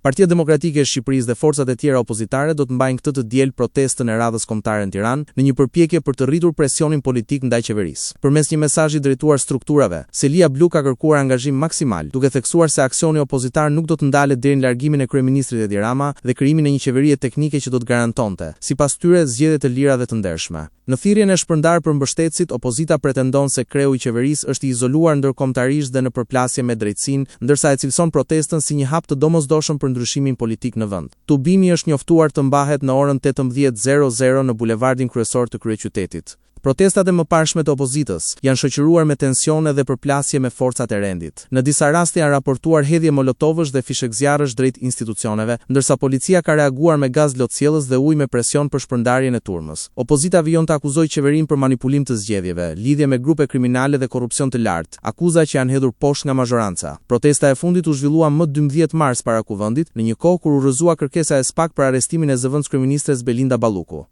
Partia Demokratike e Shqipërisë dhe forcat e tjera opozitare do të mbajnë këtë të diel protestën e radhës kombëtare në Tiranë në një përpjekje për të rritur presionin politik ndaj qeverisë. Përmes një mesazhi drejtuar strukturave, Selia Blu ka kërkuar angazhim maksimal, duke theksuar se aksioni opozitar nuk do të ndalet deri në largimin e kryeministrit Edi Rama dhe krijimin e një qeverie teknike që do të garantonte, sipas tyre, zgjedhje të lira dhe të ndershme. Në thirrjen e shpërndarë për mbështetësit, opozita pretendon se kreu i qeverisë është i izoluar ndërkombëtarisht dhe në përplasje me drejtsinë, ndërsa e cilëson protestën si një hap të domosdoshëm për ndryshimin politik në vend. Tubimi është njoftuar të mbahet në orën 18:00 në bulevardin kryesor të kryeqytetit. Protestat e mëparshme të opozitës janë shoqëruar me tensione dhe përplasje me forcat e rendit. Në disa raste janë raportuar hedhje molotovësh dhe fishek zjarrësh drejt institucioneve, ndërsa policia ka reaguar me gaz lotësjellës dhe ujë me presion për shpërndarjen e turmës. Opozita vijon të akuzojë qeverinë për manipulim të zgjedhjeve, lidhje me grupe kriminale dhe korrupsion të lartë, akuza që janë hedhur poshtë nga mazhoranca. Protesta e fundit u zhvillua më 12 mars para kuvendit, në një kohë kur u rrëzua kërkesa e SPAK për arrestimin e zëvendës kryeministres Belinda Balluku.